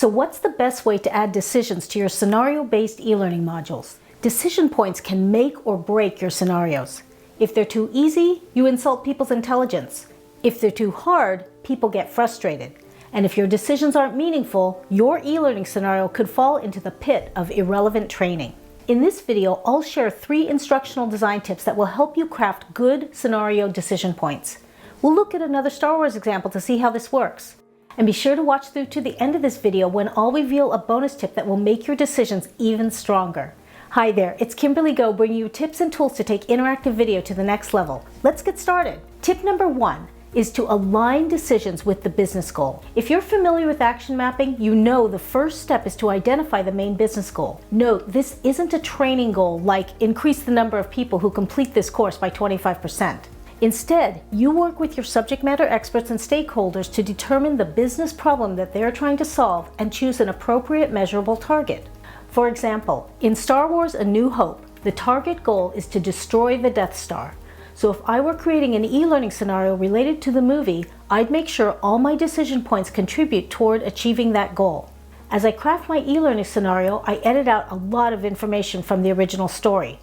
So what's the best way to add decisions to your scenario-based e-learning modules? Decision points can make or break your scenarios. If they're too easy, you insult people's intelligence. If they're too hard, people get frustrated. And if your decisions aren't meaningful, your e-learning scenario could fall into the pit of irrelevant training. In this video, I'll share 3 instructional design tips that will help you craft good scenario decision points. We'll look at another Star Wars example to see how this works. And be sure to watch through to the end of this video when I'll reveal a bonus tip that will make your decisions even stronger. Hi there, it's Kimberly Goh bringing you tips and tools to take interactive video to the next level. Let's get started. Tip number 1 is to align decisions with the business goal. If you're familiar with action mapping, you know the first step is to identify the main business goal. Note, this isn't a training goal like increase the number of people who complete this course by 25%. Instead, you work with your subject matter experts and stakeholders to determine the business problem that they're trying to solve and choose an appropriate measurable target. For example, in Star Wars: A New Hope, the target goal is to destroy the Death Star. So if I were creating an e-learning scenario related to the movie, I'd make sure all my decision points contribute toward achieving that goal. As I craft my e-learning scenario, I edit out a lot of information from the original story.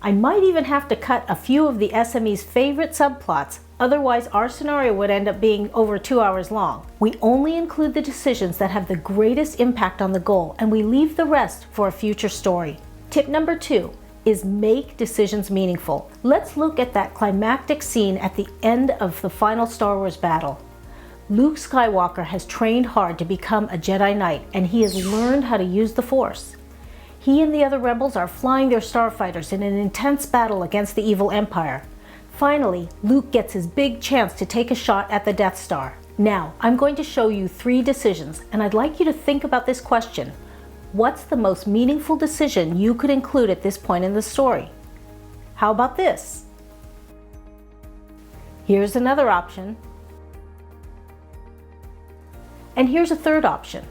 I might even have to cut a few of the SME's favorite subplots, otherwise our scenario would end up being over 2 hours long. We only include the decisions that have the greatest impact on the goal, and we leave the rest for a future story. Tip number 2 is make decisions meaningful. Let's look at that climactic scene at the end of the final Star Wars battle. Luke Skywalker has trained hard to become a Jedi Knight, and he has learned how to use the Force. He and the other rebels are flying their starfighters in an intense battle against the evil Empire. Finally, Luke gets his big chance to take a shot at the Death Star. Now, I'm going to show you 3 decisions, and I'd like you to think about this question. What's the most meaningful decision you could include at this point in the story? How about this? Here's another option. And here's a third option.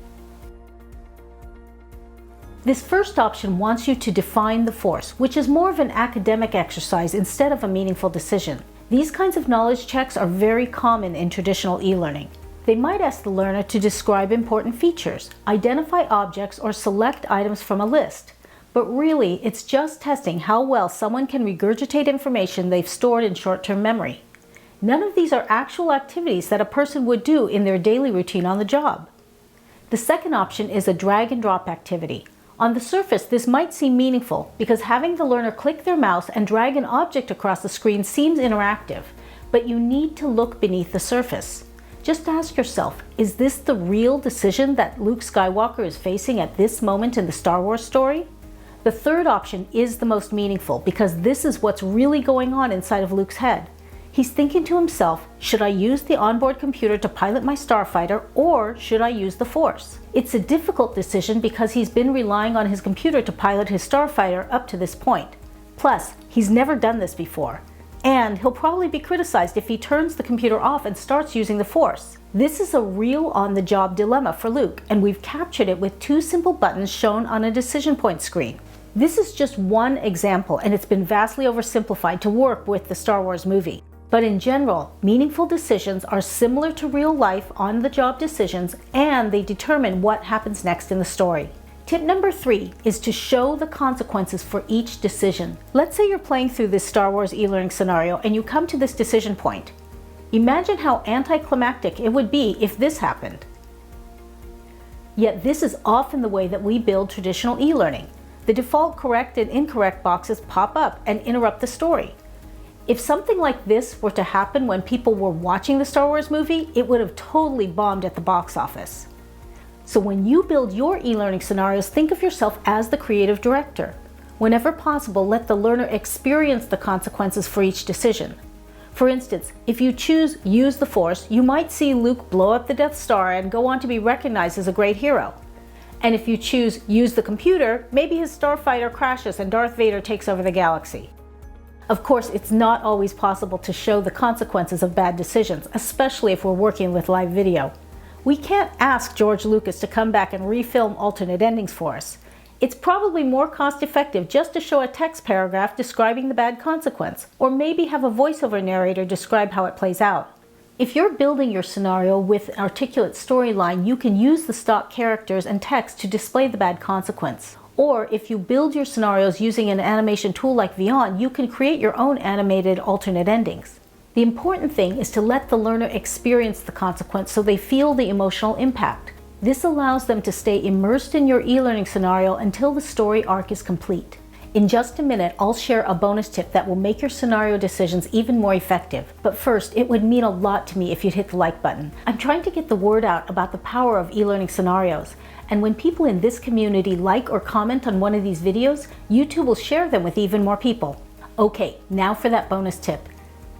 This first option wants you to define the Force, which is more of an academic exercise instead of a meaningful decision. These kinds of knowledge checks are very common in traditional e-learning. They might ask the learner to describe important features, identify objects, or select items from a list. But really, it's just testing how well someone can regurgitate information they've stored in short-term memory. None of these are actual activities that a person would do in their daily routine on the job. The second option is a drag-and-drop activity. On the surface, this might seem meaningful because having the learner click their mouse and drag an object across the screen seems interactive, but you need to look beneath the surface. Just ask yourself, is this the real decision that Luke Skywalker is facing at this moment in the Star Wars story? The third option is the most meaningful because this is what's really going on inside of Luke's head. He's thinking to himself, should I use the onboard computer to pilot my starfighter, or should I use the Force? It's a difficult decision because he's been relying on his computer to pilot his starfighter up to this point. Plus, he's never done this before. And he'll probably be criticized if he turns the computer off and starts using the Force. This is a real on-the-job dilemma for Luke, and we've captured it with 2 simple buttons shown on a decision point screen. This is just one example, and it's been vastly oversimplified to work with the Star Wars movie. But in general, meaningful decisions are similar to real-life on-the-job decisions, and they determine what happens next in the story. Tip number 3 is to show the consequences for each decision. Let's say you're playing through this Star Wars e-learning scenario and you come to this decision point. Imagine how anticlimactic it would be if this happened. Yet this is often the way that we build traditional e-learning. The default correct and incorrect boxes pop up and interrupt the story. If something like this were to happen when people were watching the Star Wars movie, it would have totally bombed at the box office. So when you build your e-learning scenarios, think of yourself as the creative director. Whenever possible, let the learner experience the consequences for each decision. For instance, if you choose use the Force, you might see Luke blow up the Death Star and go on to be recognized as a great hero. And if you choose use the computer, maybe his starfighter crashes and Darth Vader takes over the galaxy. Of course, it's not always possible to show the consequences of bad decisions, especially if we're working with live video. We can't ask George Lucas to come back and refilm alternate endings for us. It's probably more cost-effective just to show a text paragraph describing the bad consequence, or maybe have a voiceover narrator describe how it plays out. If you're building your scenario with an articulate storyline, you can use the stock characters and text to display the bad consequence. Or if you build your scenarios using an animation tool like Vyond, you can create your own animated alternate endings. The important thing is to let the learner experience the consequence so they feel the emotional impact. This allows them to stay immersed in your e-learning scenario until the story arc is complete. In just a minute, I'll share a bonus tip that will make your scenario decisions even more effective. But first, it would mean a lot to me if you'd hit the like button. I'm trying to get the word out about the power of e-learning scenarios. And when people in this community like or comment on one of these videos, YouTube will share them with even more people. Okay, now for that bonus tip.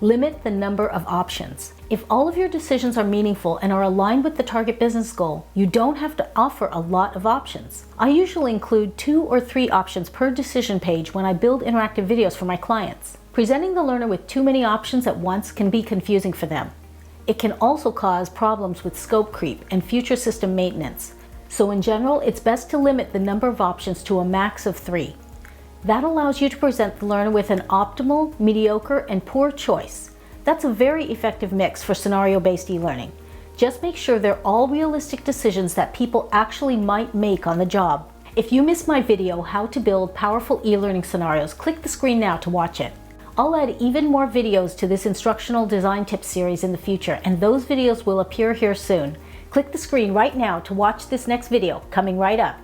Limit the number of options. If all of your decisions are meaningful and are aligned with the target business goal, you don't have to offer a lot of options. I usually include 2 or 3 options per decision page when I build interactive videos for my clients. Presenting the learner with too many options at once can be confusing for them. It can also cause problems with scope creep and future system maintenance. So in general, it's best to limit the number of options to a max of 3. That allows you to present the learner with an optimal, mediocre, and poor choice. That's a very effective mix for scenario-based e-learning. Just make sure they're all realistic decisions that people actually might make on the job. If you missed my video, How to Build Powerful E-Learning Scenarios, click the screen now to watch it. I'll add even more videos to this Instructional Design Tip series in the future, and those videos will appear here soon. Click the screen right now to watch this next video, coming right up.